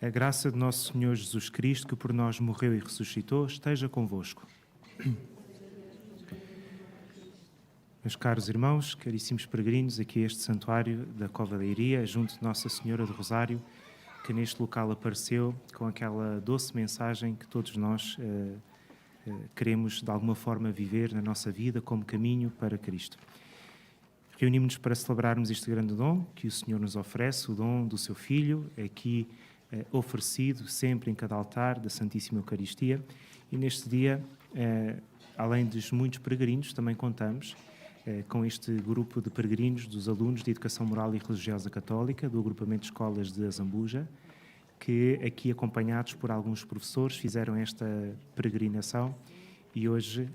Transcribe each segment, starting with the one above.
A graça de nosso Senhor Jesus Cristo, que por nós morreu e ressuscitou, esteja convosco. Meus caros irmãos, caríssimos peregrinos, aqui este santuário da Cova da Iria, junto de Nossa Senhora do Rosário, que neste local apareceu com aquela doce mensagem que todos nós queremos, de alguma forma, viver na nossa vida como caminho para Cristo. Reunimos-nos para celebrarmos este grande dom que o Senhor nos oferece, o dom do seu Filho, aqui oferecido sempre em cada altar da Santíssima Eucaristia. E neste dia, além dos muitos peregrinos, também contamos com este grupo de peregrinos dos alunos de Educação Moral e Religiosa Católica, do agrupamento de escolas de Azambuja, que aqui, acompanhados por alguns professores, fizeram esta peregrinação e hoje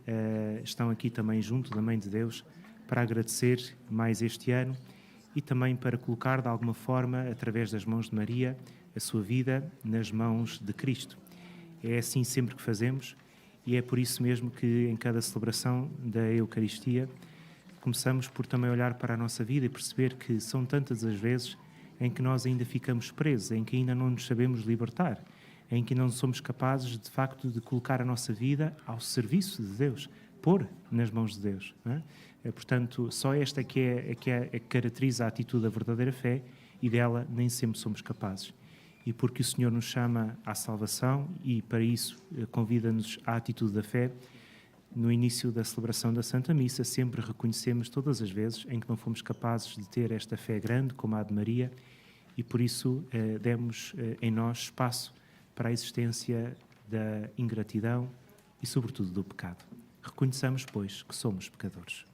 estão aqui também junto da Mãe de Deus para agradecer mais este ano e também para colocar de alguma forma, através das mãos de Maria, a sua vida nas mãos de Cristo. É assim sempre que fazemos e é por isso mesmo que em cada celebração da Eucaristia começamos por também olhar para a nossa vida e perceber que são tantas as vezes em que nós ainda ficamos presos, em que ainda não nos sabemos libertar, em que não somos capazes, de facto, de colocar a nossa vida ao serviço de Deus, pôr nas mãos de Deus. Não é? Portanto, só esta que caracteriza a atitude da verdadeira fé e dela nem sempre somos capazes. E porque o Senhor nos chama à salvação e, para isso, convida-nos à atitude da fé, no início da celebração da Santa Missa, sempre reconhecemos todas as vezes em que não fomos capazes de ter esta fé grande como a de Maria e, por isso, demos em nós espaço para a existência da ingratidão e, sobretudo, do pecado. Reconheçamos, pois, que somos pecadores.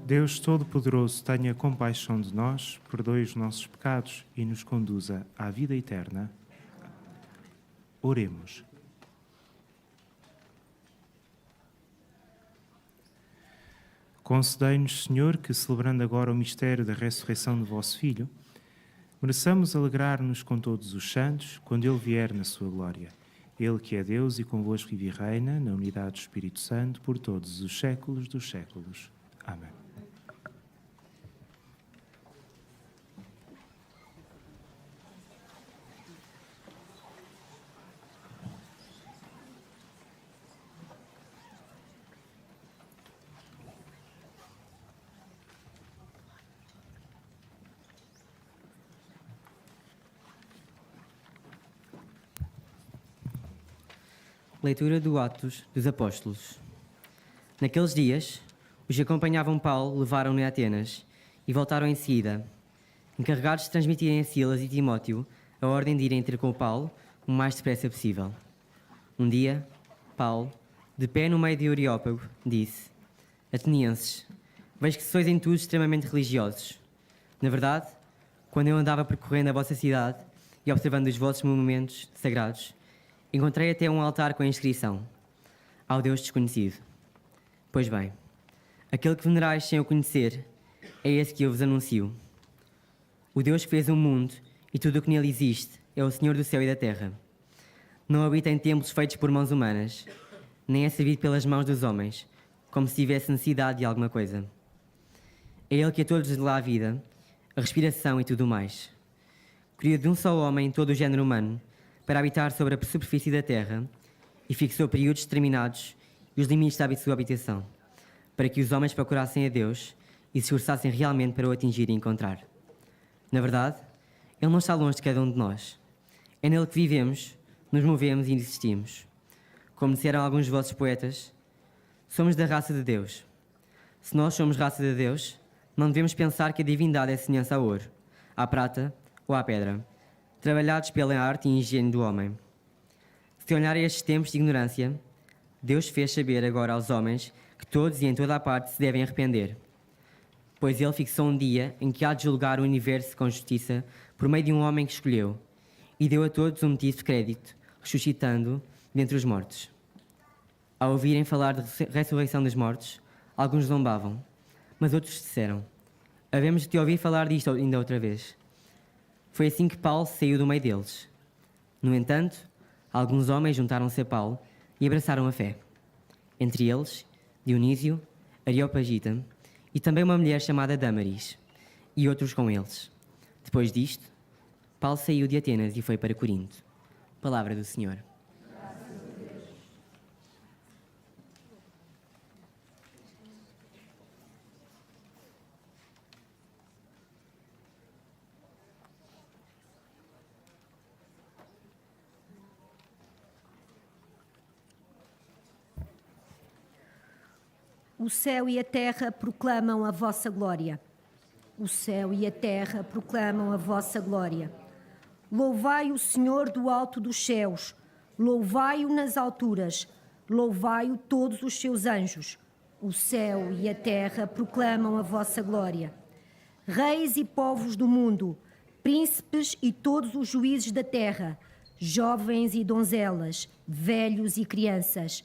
Deus Todo-Poderoso, tenha compaixão de nós, perdoe os nossos pecados e nos conduza à vida eterna. Oremos. Concedei-nos, Senhor, que, celebrando agora o mistério da ressurreição do vosso Filho, mereçamos alegrar-nos com todos os santos quando Ele vier na sua glória. Ele que é Deus e convosco vive e reina, na unidade do Espírito Santo, por todos os séculos dos séculos. Amém. Leitura do Atos dos Apóstolos. Naqueles dias, os que acompanhavam Paulo levaram-no a Atenas e voltaram em seguida, encarregados de transmitirem a Silas e Timóteo a ordem de irem ter com Paulo o mais depressa possível. Um dia, Paulo, de pé no meio de Areópago, disse: Atenienses, vejo que sois em tudo extremamente religiosos. Na verdade, quando eu andava percorrendo a vossa cidade e observando os vossos monumentos sagrados, encontrei até um altar com a inscrição: ao Deus desconhecido. Pois bem, aquele que venerais sem o conhecer é esse que eu vos anuncio. O Deus que fez o mundo e tudo o que nele existe é o Senhor do céu e da terra. Não habita em templos feitos por mãos humanas, nem é servido pelas mãos dos homens, como se tivesse necessidade de alguma coisa. É Ele que a todos lhe dá a vida, a respiração e tudo mais. Criou de um só homem todo o género humano, para habitar sobre a superfície da terra, e fixou períodos determinados e os limites da sua habitação, para que os homens procurassem a Deus e se esforçassem realmente para o atingir e encontrar. Na verdade, Ele não está longe de cada um de nós. É nele que vivemos, nos movemos e existimos. Como disseram alguns de vossos poetas, somos da raça de Deus. Se nós somos raça de Deus, não devemos pensar que a divindade é semelhança ao ouro, à prata ou à pedra, trabalhados pela arte e engenho do homem. Se olharem estes tempos de ignorância, Deus fez saber agora aos homens que todos e em toda a parte se devem arrepender, pois Ele fixou um dia em que há de julgar o universo com justiça por meio de um homem que escolheu, e deu a todos um motivo de crédito, ressuscitando dentre os mortos. Ao ouvirem falar de ressurreição dos mortos, alguns zombavam, mas outros disseram: havemos de te ouvir falar disto ainda outra vez. Foi assim que Paulo saiu do meio deles. No entanto, alguns homens juntaram-se a Paulo e abraçaram a fé. Entre eles, Dionísio, Areopagita e também uma mulher chamada Dâmaris, e outros com eles. Depois disto, Paulo saiu de Atenas e foi para Corinto. Palavra do Senhor. O céu e a terra proclamam a vossa glória. O céu e a terra proclamam a vossa glória. Louvai o Senhor do alto dos céus, louvai-o nas alturas, louvai-o todos os seus anjos. O céu e a terra proclamam a vossa glória. Reis e povos do mundo, príncipes e todos os juízes da terra, jovens e donzelas, velhos e crianças,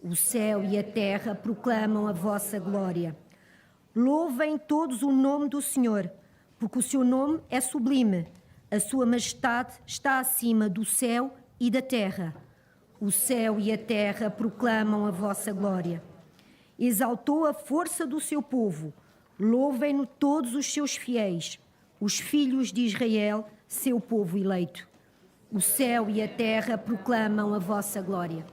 o céu e a terra proclamam a vossa glória. Louvem todos o nome do Senhor, porque o seu nome é sublime. A sua majestade está acima do céu e da terra. O céu e a terra proclamam a vossa glória. Exaltou a força do seu povo. Louvem-no todos os seus fiéis, os filhos de Israel, seu povo eleito. O céu e a terra proclamam a vossa glória.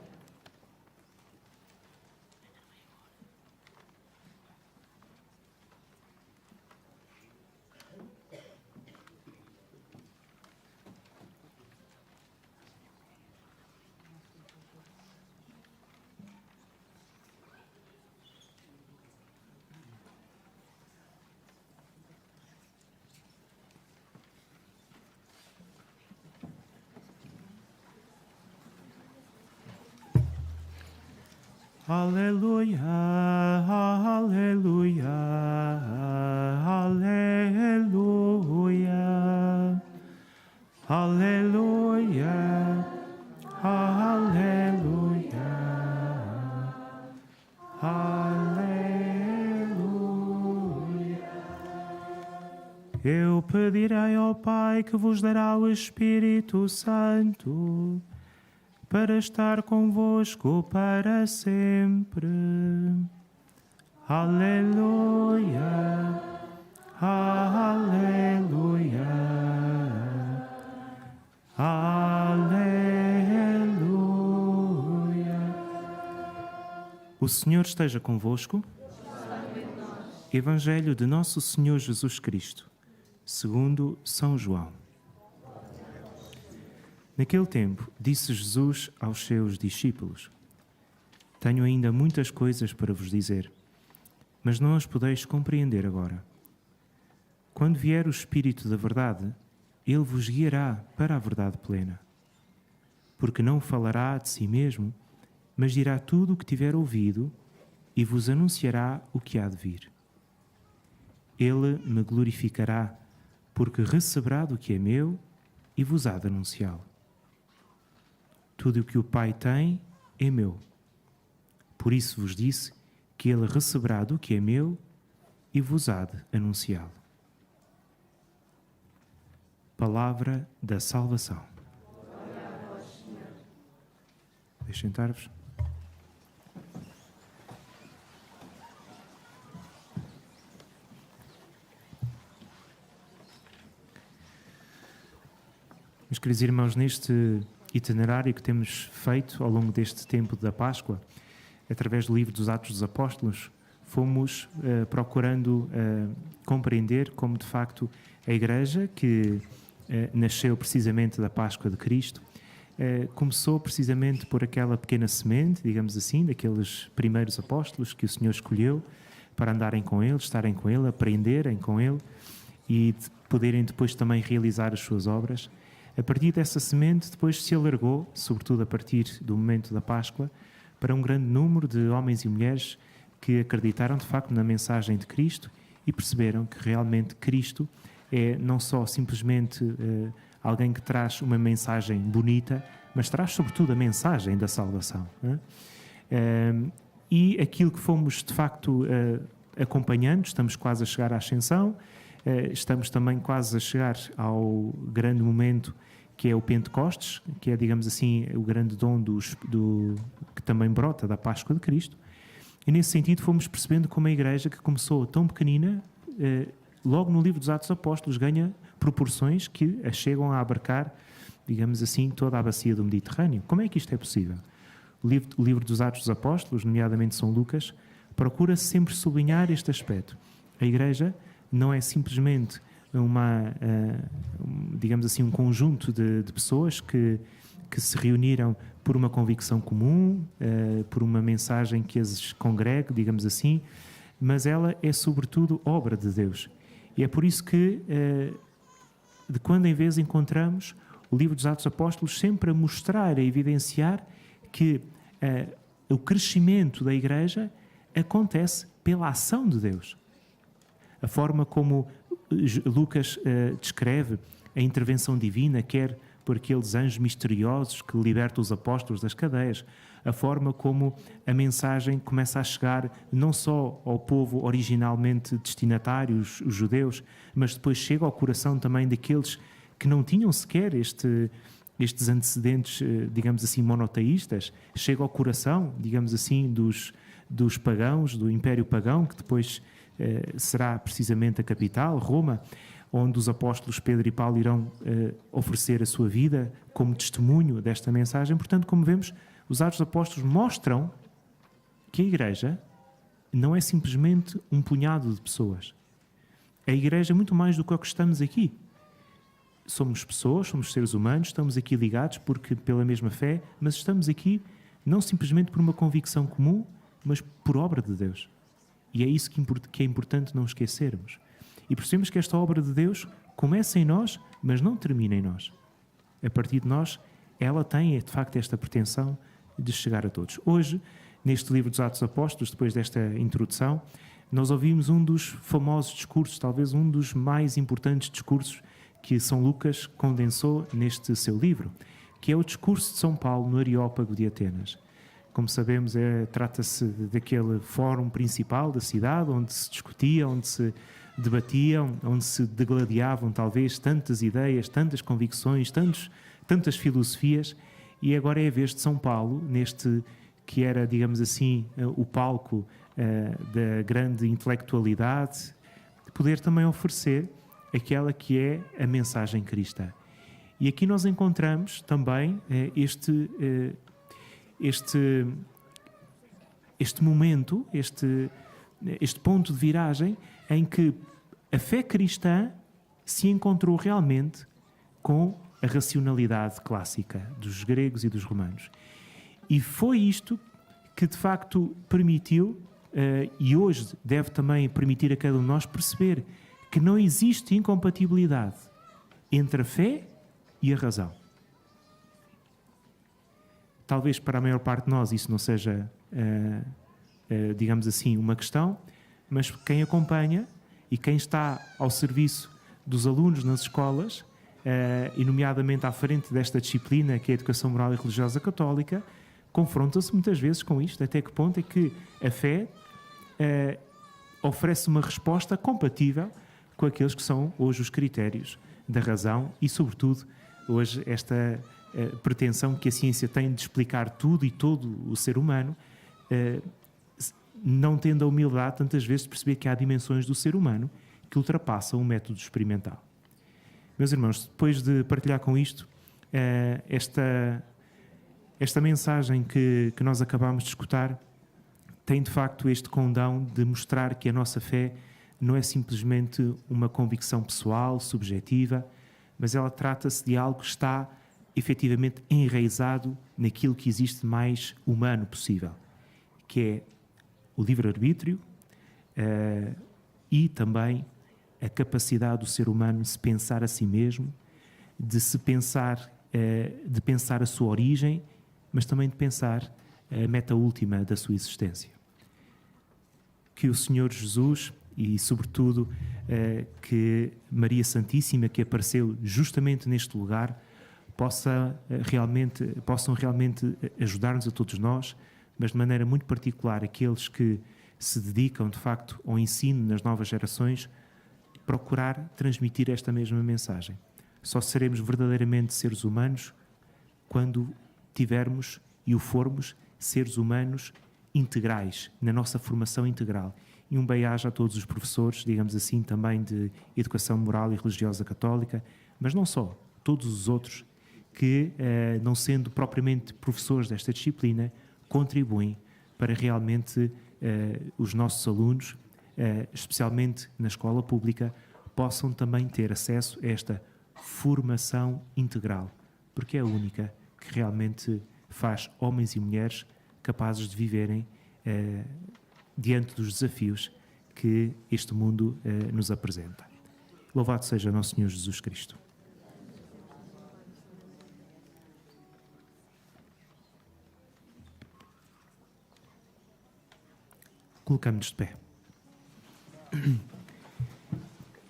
Aleluia, aleluia, aleluia, aleluia, aleluia, aleluia. Eu pedirei ao Pai que vos dará o Espírito Santo para estar convosco para sempre. Aleluia, aleluia, aleluia. O Senhor esteja convosco. Evangelho de Nosso Senhor Jesus Cristo, segundo São João. Naquele tempo, disse Jesus aos seus discípulos: Tenho ainda muitas coisas para vos dizer, mas não as podeis compreender agora. Quando vier o Espírito da verdade, ele vos guiará para a verdade plena. Porque não falará de si mesmo, mas dirá tudo o que tiver ouvido e vos anunciará o que há de vir. Ele me glorificará, porque receberá do que é meu e vos há de anunciá-lo. Tudo o que o Pai tem é meu. Por isso vos disse que ele receberá do que é meu e vos há de anunciá-lo. Palavra da salvação. Deixem sentar-vos. Meus queridos irmãos, neste itinerário que temos feito ao longo deste tempo da Páscoa, através do livro dos Atos dos Apóstolos, fomos procurando compreender como, de facto, a Igreja, que nasceu precisamente da Páscoa de Cristo, começou precisamente por aquela pequena semente, digamos assim, daqueles primeiros apóstolos que o Senhor escolheu para andarem com Ele, estarem com Ele, aprenderem com Ele e poderem depois também realizar as suas obras. A partir dessa semente, depois se alargou, sobretudo a partir do momento da Páscoa, para um grande número de homens e mulheres que acreditaram, de facto, na mensagem de Cristo e perceberam que realmente Cristo é não só simplesmente alguém que traz uma mensagem bonita, mas traz, sobretudo, a mensagem da salvação. E aquilo que fomos, de facto, acompanhando, estamos quase a chegar à Ascensão, estamos também quase a chegar ao grande momento que é o Pentecostes, que é, digamos assim, o grande dom que também brota da Páscoa de Cristo. E nesse sentido fomos percebendo como a Igreja, que começou tão pequenina, logo no livro dos Atos dos Apóstolos ganha proporções que a chegam a abarcar, digamos assim, toda a bacia do Mediterrâneo. Como é que isto é possível? O livro dos Atos dos Apóstolos, nomeadamente São Lucas, procura sempre sublinhar este aspecto. A Igreja não é simplesmente digamos assim, um conjunto de pessoas que se reuniram por uma convicção comum, por uma mensagem que as congregue, digamos assim, mas ela é sobretudo obra de Deus. E é por isso que, de quando em vez, encontramos o livro dos Atos dos Apóstolos sempre a mostrar, a evidenciar que o crescimento da Igreja acontece pela ação de Deus. A forma como Lucas descreve a intervenção divina, quer por aqueles anjos misteriosos que libertam os apóstolos das cadeias, a forma como a mensagem começa a chegar não só ao povo originalmente destinatário, os judeus, mas depois chega ao coração também daqueles que não tinham sequer estes antecedentes, digamos assim, monoteístas, chega ao coração, digamos assim, dos pagãos, do Império Pagão, que depois será precisamente a capital, Roma, onde os apóstolos Pedro e Paulo irão oferecer a sua vida como testemunho desta mensagem. Portanto, como vemos, os Atos dos Apóstolos mostram que a Igreja não é simplesmente um punhado de pessoas. A Igreja é muito mais do que o que estamos aqui. Somos pessoas, somos seres humanos, estamos aqui ligados pela mesma fé, mas estamos aqui não simplesmente por uma convicção comum, mas por obra de Deus. E é isso que é importante não esquecermos. E percebemos que esta obra de Deus começa em nós, mas não termina em nós. A partir de nós, ela tem, de facto, esta pretensão de chegar a todos. Hoje, neste livro dos Atos dos Apóstolos, depois desta introdução, nós ouvimos um dos famosos discursos, talvez um dos mais importantes discursos que São Lucas condensou neste seu livro, que é o discurso de São Paulo no Areópago de Atenas. Como sabemos, trata-se daquele fórum principal da cidade, onde se discutia, onde se debatiam, onde se degladiavam talvez tantas ideias, tantas convicções, tantas filosofias, e agora é a vez de São Paulo, neste que era, digamos assim, o palco da grande intelectualidade, poder também oferecer aquela que é a mensagem cristã. E aqui nós encontramos também este momento, este ponto de viragem em que a fé cristã se encontrou realmente com a racionalidade clássica dos gregos e dos romanos. E foi isto que de facto permitiu, e hoje deve também permitir a cada um de nós perceber que não existe incompatibilidade entre a fé e a razão. Talvez para a maior parte de nós isso não seja, digamos assim, uma questão, mas quem acompanha e quem está ao serviço dos alunos nas escolas, e nomeadamente à frente desta disciplina que é a Educação Moral e Religiosa Católica, confronta-se muitas vezes com isto, até que ponto é que a fé oferece uma resposta compatível com aqueles que são hoje os critérios da razão e, sobretudo, hoje esta pretensão que a ciência tem de explicar tudo e todo o ser humano, não tendo a humildade, tantas vezes, de perceber que há dimensões do ser humano que ultrapassam o método experimental. Meus irmãos, depois de partilhar com isto, esta mensagem que nós acabámos de escutar tem, de facto, este condão de mostrar que a nossa fé não é simplesmente uma convicção pessoal, subjetiva, mas ela trata-se de algo que está efetivamente enraizado naquilo que existe mais humano possível, que é o livre-arbítrio e também a capacidade do ser humano de se pensar a si mesmo, de pensar a sua origem, mas também de pensar a meta última da sua existência. Que o Senhor Jesus e, sobretudo, que Maria Santíssima, que apareceu justamente neste lugar, possam realmente ajudar-nos a todos nós, mas de maneira muito particular aqueles que se dedicam, de facto, ao ensino nas novas gerações, procurar transmitir esta mesma mensagem. Só seremos verdadeiramente seres humanos quando tivermos e o formos seres humanos integrais, na nossa formação integral. E um bem-aja a todos os professores, digamos assim, também de Educação Moral e Religiosa Católica, mas não só, todos os outros que, não sendo propriamente professores desta disciplina, contribuem para realmente os nossos alunos, especialmente na escola pública, possam também ter acesso a esta formação integral, porque é a única que realmente faz homens e mulheres capazes de viverem diante dos desafios que este mundo nos apresenta. Louvado seja nosso Senhor Jesus Cristo. Colocamos-nos de pé.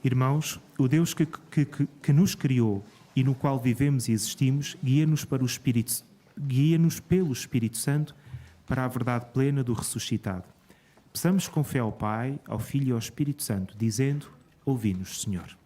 Irmãos, o Deus que nos criou e no qual vivemos e existimos, guia-nos pelo Espírito Santo para a verdade plena do ressuscitado. Peçamos com fé ao Pai, ao Filho e ao Espírito Santo, dizendo: ouvi-nos, Senhor.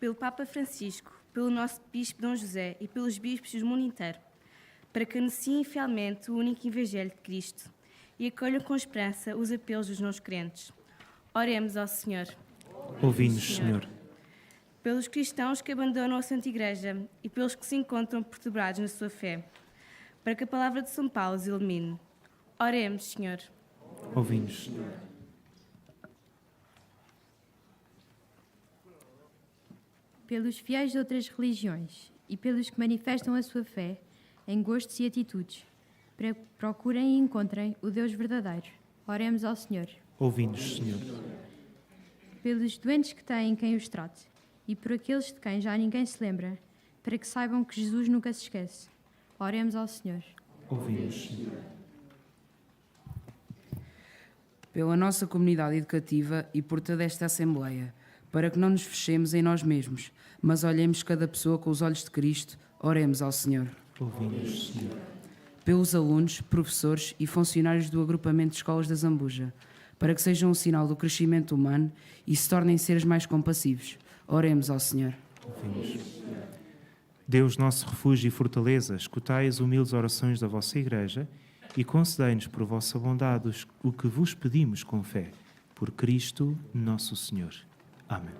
Pelo Papa Francisco, pelo nosso Bispo Dom José e pelos bispos do mundo inteiro, para que anunciem fielmente o único Evangelho de Cristo e acolham com esperança os apelos dos nossos crentes. Oremos ao Senhor. Ouvi-nos, Senhor. Pelos cristãos que abandonam a Santa Igreja e pelos que se encontram perturbados na sua fé, para que a palavra de São Paulo os ilumine. Oremos, Senhor. Ouvi-nos, Senhor. Pelos fiéis de outras religiões e pelos que manifestam a sua fé em gostos e atitudes, para que procurem e encontrem o Deus verdadeiro. Oremos ao Senhor. Ouvi-nos, Senhor. Pelos doentes que têm quem os trate e por aqueles de quem já ninguém se lembra, para que saibam que Jesus nunca se esquece. Oremos ao Senhor. Ouvi-nos, Senhor. pela nossa comunidade educativa e por toda esta Assembleia, para que não nos fechemos em nós mesmos, mas olhemos cada pessoa com os olhos de Cristo, oremos ao Senhor. Ouvimos, Senhor. Pelos alunos, professores e funcionários do agrupamento de escolas da Zambuja, para que sejam um sinal do crescimento humano e se tornem seres mais compassivos. Oremos ao Senhor. Ouvimos. Deus, nosso refúgio e fortaleza, escutai as humildes orações da vossa Igreja e concedei-nos por vossa bondade o que vos pedimos com fé. Por Cristo, nosso Senhor. Amém.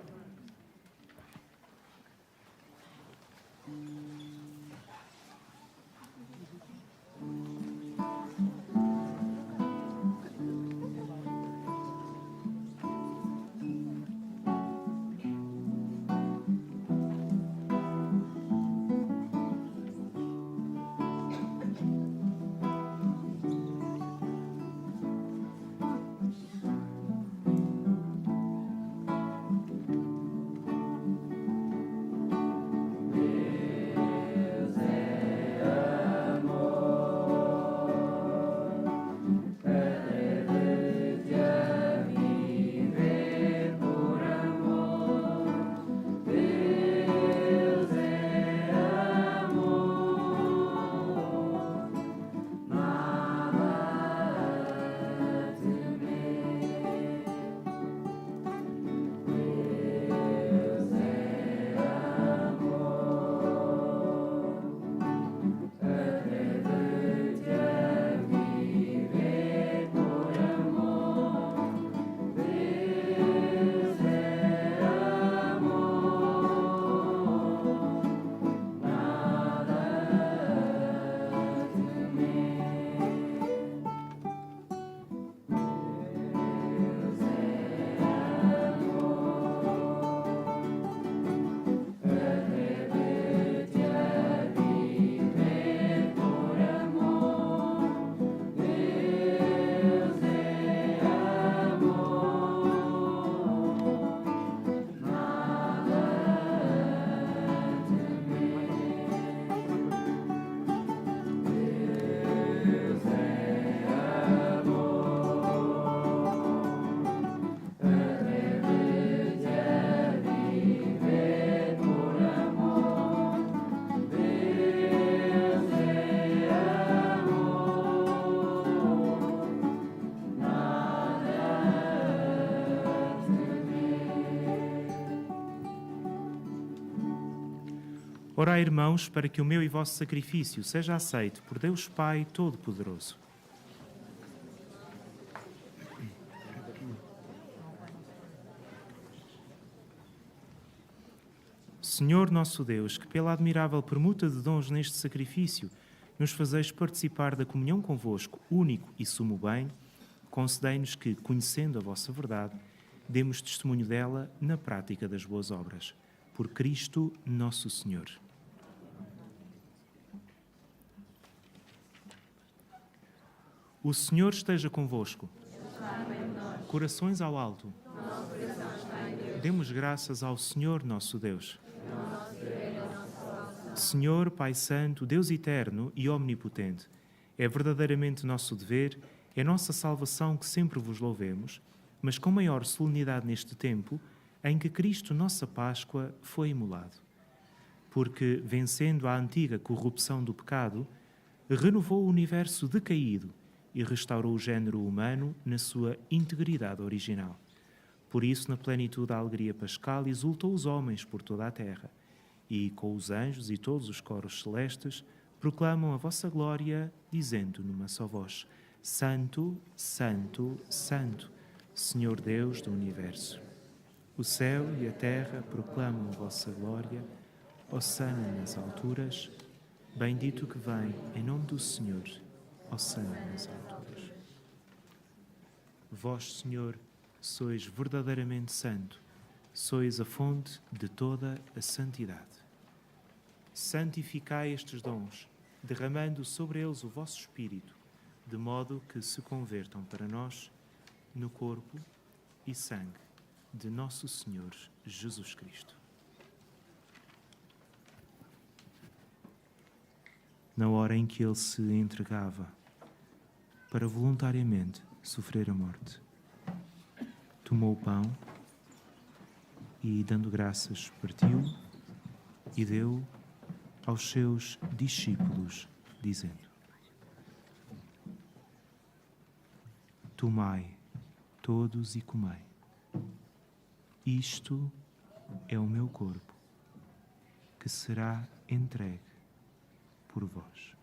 Orai, irmãos, para que o meu e vosso sacrifício seja aceito por Deus Pai Todo-Poderoso. Senhor nosso Deus, que pela admirável permuta de dons neste sacrifício nos fazeis participar da comunhão convosco, único e sumo bem, concedei-nos que, conhecendo a vossa verdade, demos testemunho dela na prática das boas obras. Por Cristo nosso Senhor. O Senhor esteja convosco. Corações ao alto. Demos graças ao Senhor nosso Deus. Senhor, Pai Santo, Deus eterno e omnipotente, é verdadeiramente nosso dever, é nossa salvação que sempre vos louvemos, mas com maior solenidade neste tempo em que Cristo, nossa Páscoa, foi imolado. Porque, vencendo a antiga corrupção do pecado, renovou o universo decaído e restaurou o género humano na sua integridade original. Por isso, na plenitude da alegria pascal, exultou os homens por toda a terra, e, com os anjos e todos os coros celestes, proclamam a vossa glória, dizendo numa só voz: Santo, Santo, Santo, Senhor Deus do universo. O céu e a terra proclamam a vossa glória, hosanna nas alturas, bendito que vem em nome do Senhor, hosanna nas alturas. Vós, Senhor, sois verdadeiramente santo, sois a fonte de toda a santidade. Santificai estes dons, derramando sobre eles o vosso Espírito, de modo que se convertam para nós no corpo e sangue de nosso Senhor Jesus Cristo. Na hora em que ele se entregava para voluntariamente sofrer a morte, tomou o pão e, dando graças, partiu e deu aos seus discípulos, dizendo: Tomai todos e comei. Isto é o meu corpo, que será entregue por vós.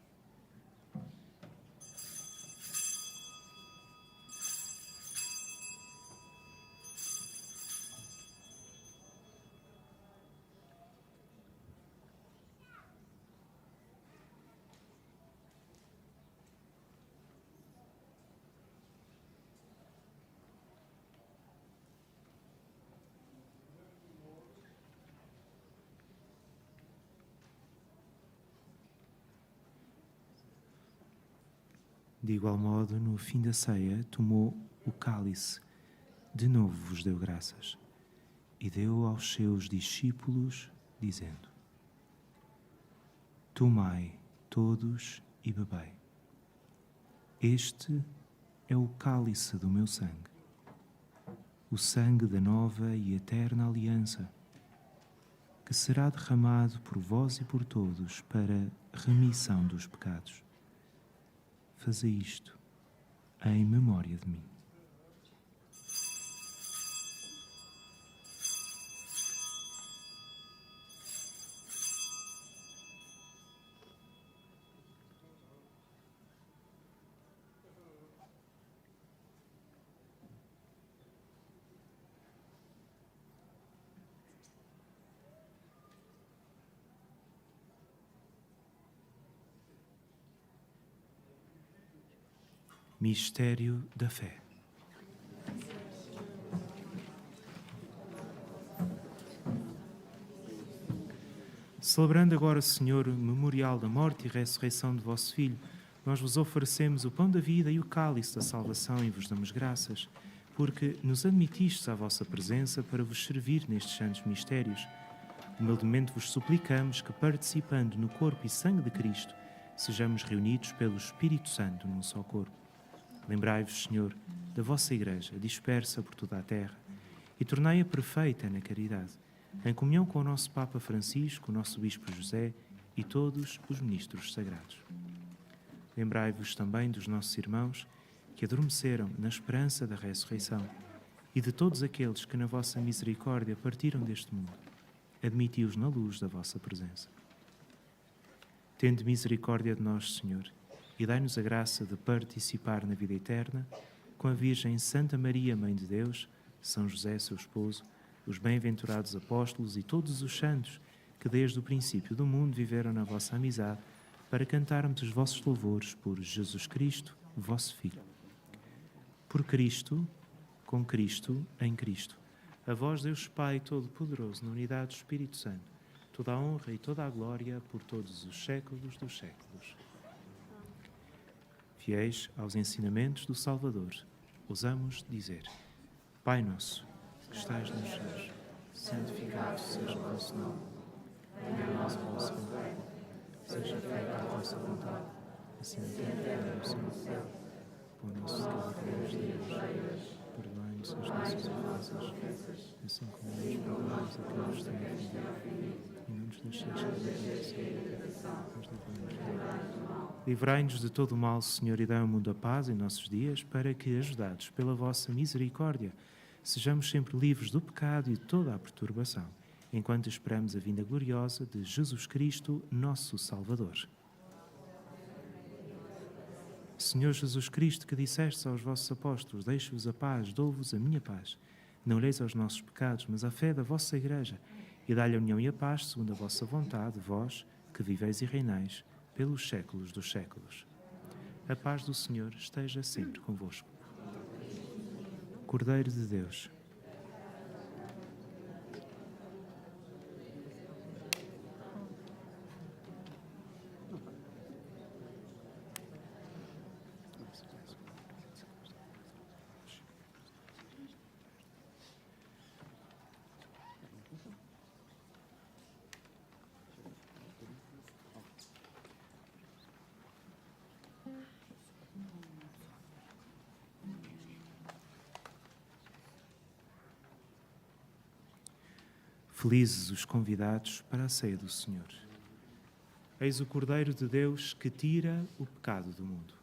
De igual modo, no fim da ceia, tomou o cálice, de novo vos deu graças, e deu aos seus discípulos, dizendo: Tomai todos e bebei. Este é o cálice do meu sangue, o sangue da nova e eterna aliança, que será derramado por vós e por todos para remissão dos pecados. Fazei isto em memória de mim. Mistério da fé. Celebrando agora, Senhor, o memorial da morte e ressurreição de vosso Filho, nós vos oferecemos o pão da vida e o cálice da salvação e vos damos graças, porque nos admitistes à vossa presença para vos servir nestes santos mistérios. Humildemente vos suplicamos que, participando no corpo e sangue de Cristo, sejamos reunidos pelo Espírito Santo num só corpo. Lembrai-vos, Senhor, da vossa Igreja, dispersa por toda a terra, e tornai-a perfeita na caridade, em comunhão com o nosso Papa Francisco, o nosso Bispo José e todos os ministros sagrados. Lembrai-vos também dos nossos irmãos que adormeceram na esperança da ressurreição e de todos aqueles que na vossa misericórdia partiram deste mundo. Admiti-os na luz da vossa presença. Tende misericórdia de nós, Senhor, e dai-nos a graça de participar na vida eterna com a Virgem Santa Maria, Mãe de Deus, São José, seu esposo, os bem-aventurados apóstolos e todos os santos que desde o princípio do mundo viveram na vossa amizade, para cantarmos os vossos louvores por Jesus Cristo, vosso Filho. Por Cristo, com Cristo, em Cristo. A vós, Deus Pai Todo-Poderoso, na unidade do Espírito Santo, toda a honra e toda a glória por todos os séculos dos séculos. Fiéis aos ensinamentos do Salvador, ousamos dizer: Pai nosso, que estais nos céus, santificado seja o vosso nome. Venha a nós o vosso reino. Seja feita a vossa vontade, assim na terra como no céu. Pão nosso de cada dia nos dai hoje. Perdoai-nos as nossas ofensas, assim como nós perdoamos a quem nos tem ofendido. E não nos deixeis cair na tentação, mas livrai-nos do mal. Livrai-nos de todo o mal, Senhor, e dai ao mundo a paz em nossos dias, para que, ajudados pela vossa misericórdia, sejamos sempre livres do pecado e de toda a perturbação, enquanto esperamos a vinda gloriosa de Jesus Cristo, nosso Salvador. Senhor Jesus Cristo, que dissestes aos vossos apóstolos: Deixo-vos a paz, dou-vos a minha paz. Não olheis aos nossos pecados, mas à fé da vossa Igreja, e dai-lhe a união e a paz, segundo a vossa vontade, vós, que viveis e reinais pelos séculos dos séculos. A paz do Senhor esteja sempre convosco. Cordeiro de Deus, Felizes os convidados para a ceia do Senhor. Eis o Cordeiro de Deus que tira o pecado do mundo.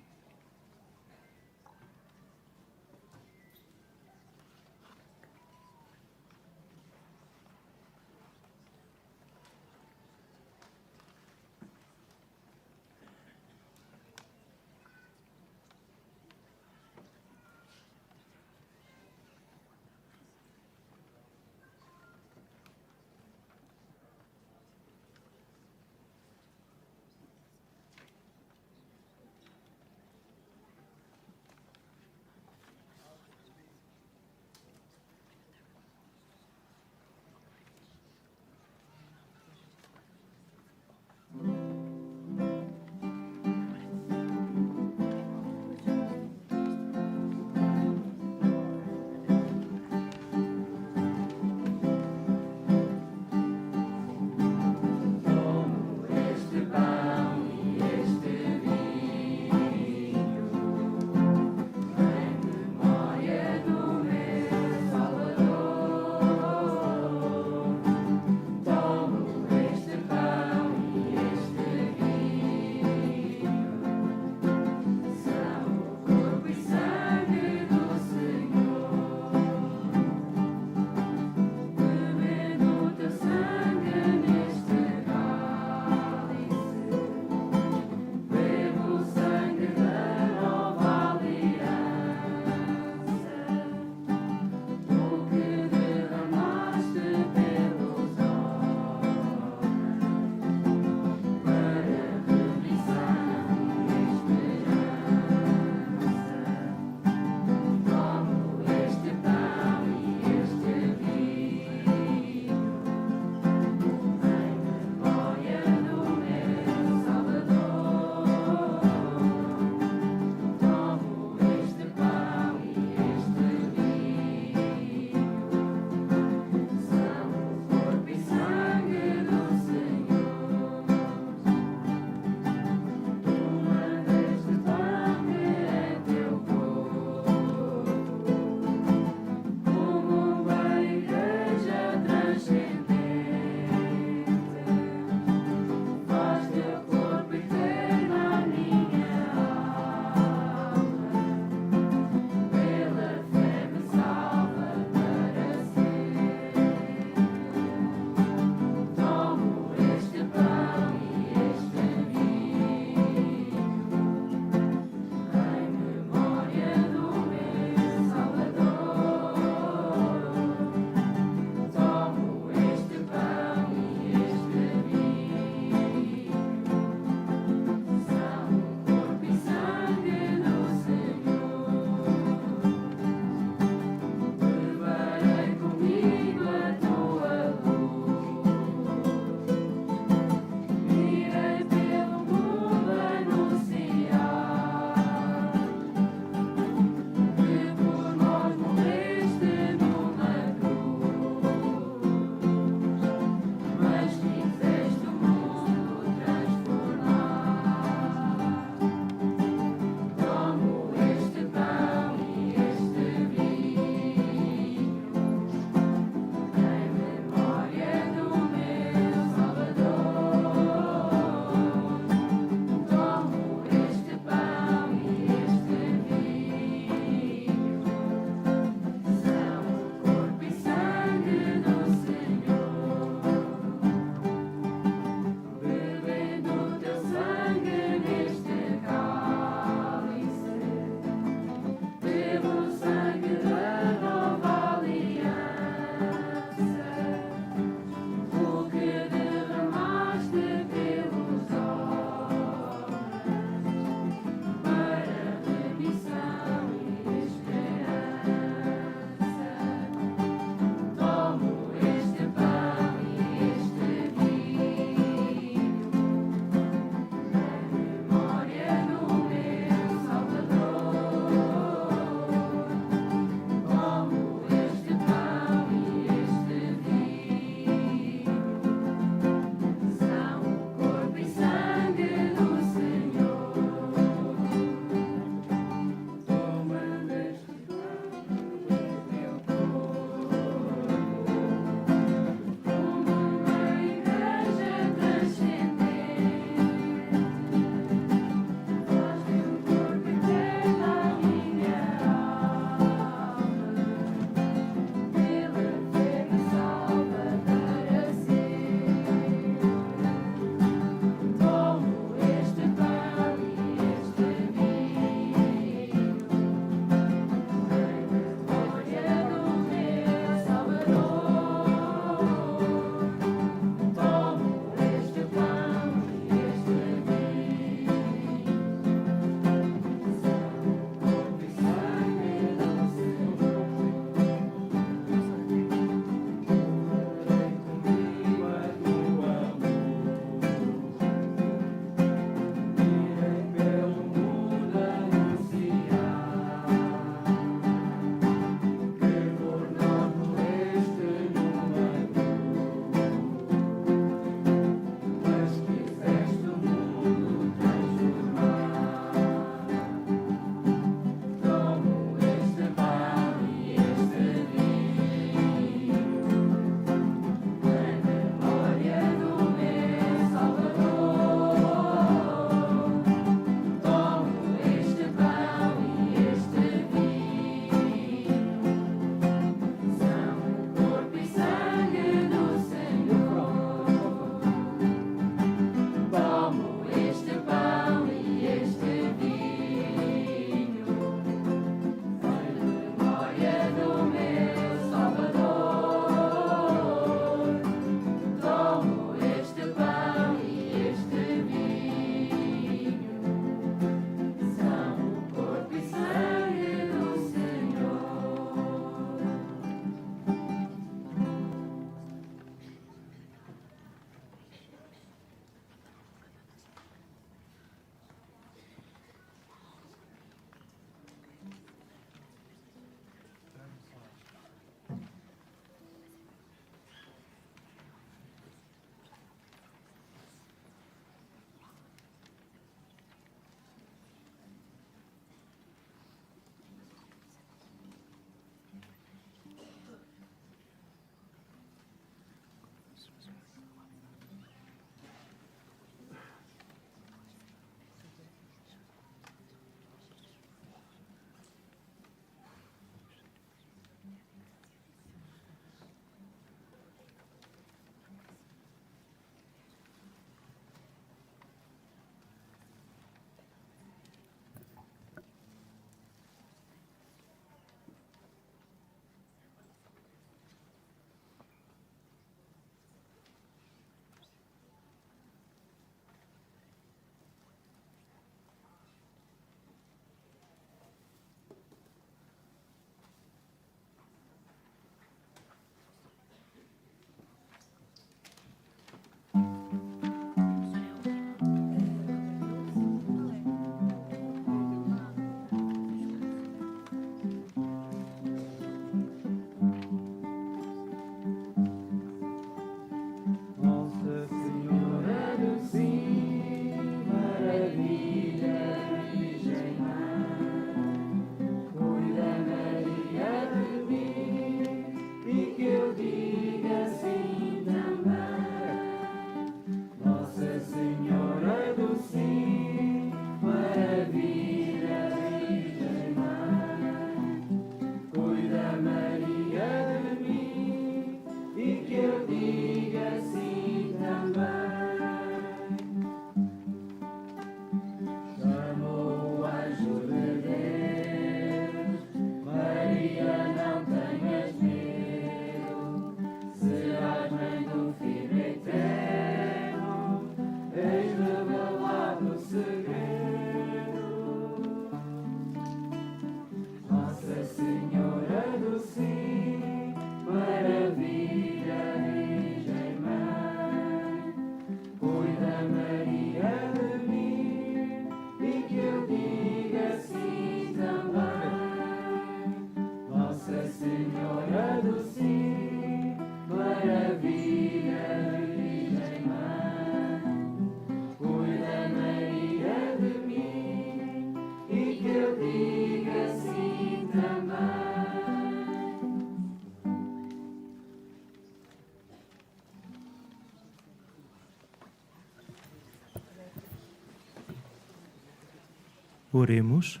Oremos.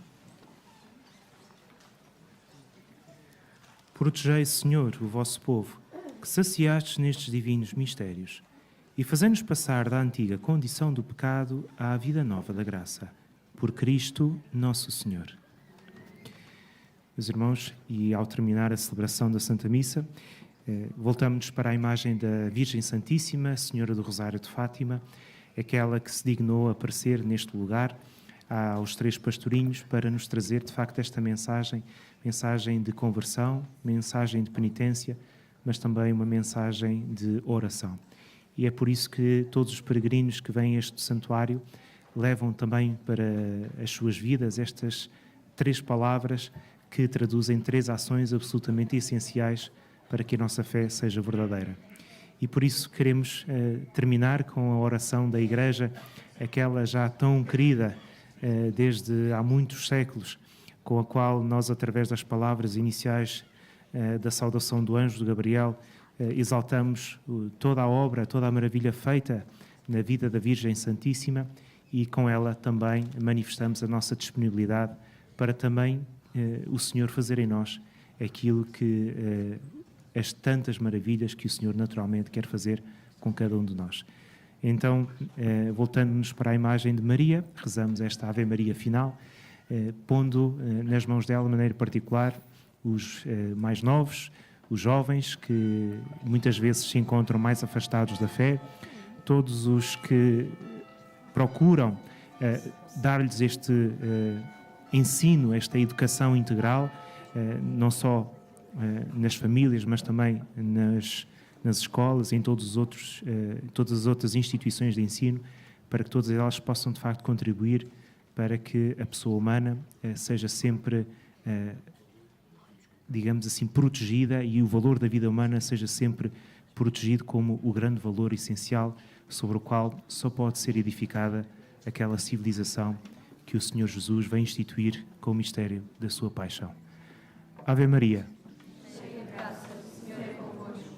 Protegei, Senhor, o vosso povo, que saciastes nestes divinos mistérios, e fazei-nos passar da antiga condição do pecado à vida nova da graça. Por Cristo, nosso Senhor. Meus irmãos, e ao terminar a celebração da Santa Missa, voltamos para a imagem da Virgem Santíssima, Senhora do Rosário de Fátima, aquela que se dignou a aparecer neste lugar aos 3 pastorinhos para nos trazer, de facto, esta mensagem de conversão, mensagem de penitência, mas também uma mensagem de oração. E é por isso que todos os peregrinos que vêm a este santuário levam também para as suas vidas estas 3 palavras que traduzem 3 ações absolutamente essenciais para que a nossa fé seja verdadeira. E por isso queremos terminar com a oração da Igreja, aquela já tão querida desde há muitos séculos, com a qual nós, através das palavras iniciais da saudação do anjo de Gabriel, exaltamos toda a obra, toda a maravilha feita na vida da Virgem Santíssima, e com ela também manifestamos a nossa disponibilidade para também o Senhor fazer em nós aquilo que as tantas maravilhas que o Senhor naturalmente quer fazer com cada um de nós. Então, voltando-nos para a imagem de Maria, rezamos esta Ave Maria final, pondo nas mãos dela, de maneira particular, os mais novos, os jovens que muitas vezes se encontram mais afastados da fé, todos os que procuram dar-lhes este ensino, esta educação integral, não só nas famílias, mas também nas escolas, em todas as outras instituições de ensino, para que todas elas possam, de facto, contribuir para que a pessoa humana seja sempre, digamos assim, protegida, e o valor da vida humana seja sempre protegido como o grande valor essencial sobre o qual só pode ser edificada aquela civilização que o Senhor Jesus vem instituir com o mistério da sua paixão. Ave Maria. Cheia de graça, o Senhor é convosco.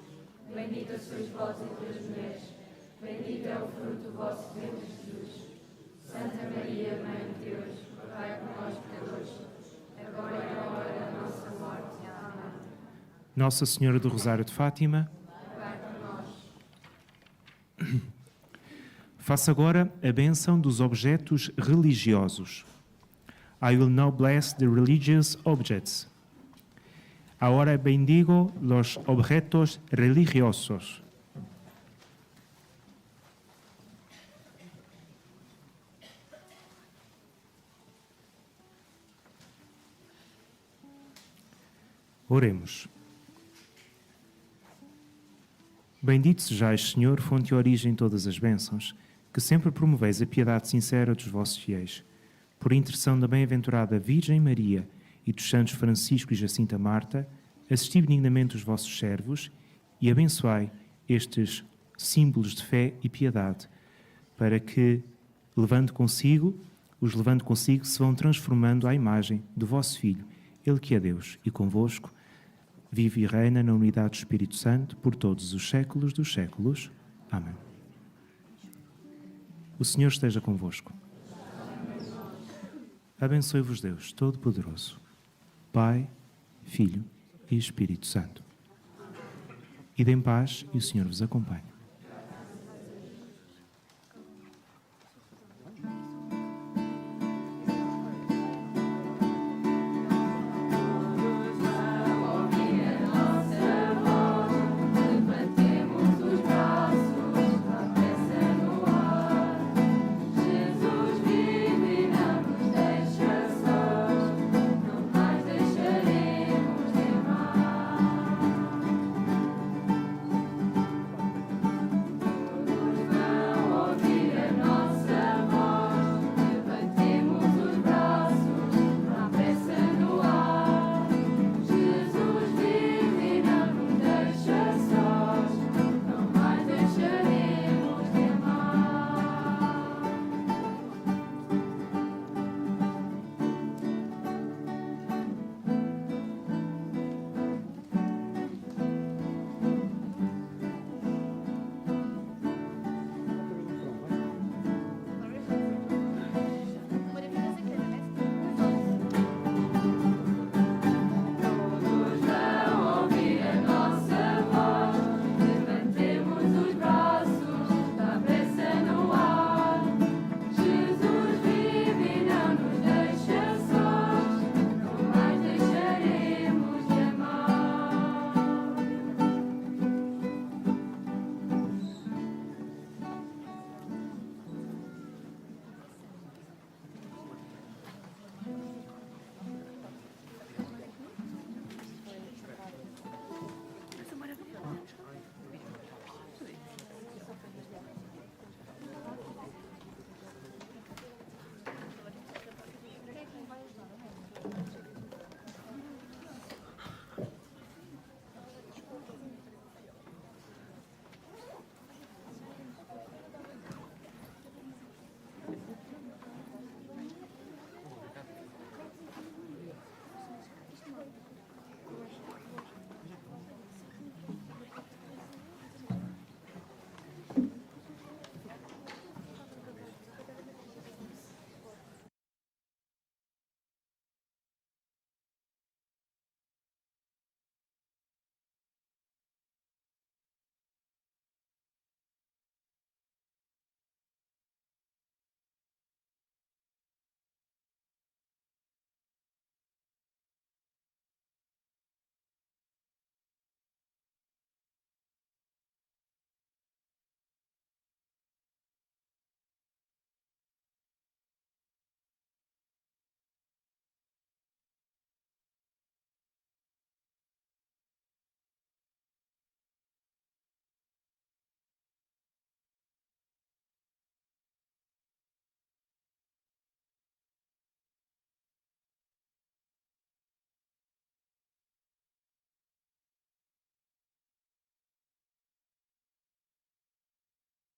Bendita sois vós entre as mulheres. Bendito é o fruto do vosso ventre, Jesus. Santa Maria, Mãe de Deus, rogai por nós, pecadores, agora e na hora da nossa morte. Amém. Nossa Senhora do Rosário de Fátima, rogai por nós. Faça agora a bênção dos objetos religiosos. I will now bless the religious objects. Ahora bendigo los objetos religiosos. Oremos. Bendito sejais, Senhor, fonte e origem de todas as bênçãos, que sempre promoveis a piedade sincera dos vossos fiéis. Por intercessão da bem-aventurada Virgem Maria e dos santos Francisco e Jacinta Marta, assisti benignamente os vossos servos e abençoai estes símbolos de fé e piedade, para que, levando consigo, se vão transformando à imagem do vosso Filho, Ele que é Deus, e convosco vive e reina na unidade do Espírito Santo por todos os séculos dos séculos. Amém. O Senhor esteja convosco. Abençoe-vos Deus Todo-Poderoso, Pai, Filho e Espírito Santo. Idem paz e o Senhor vos acompanhe.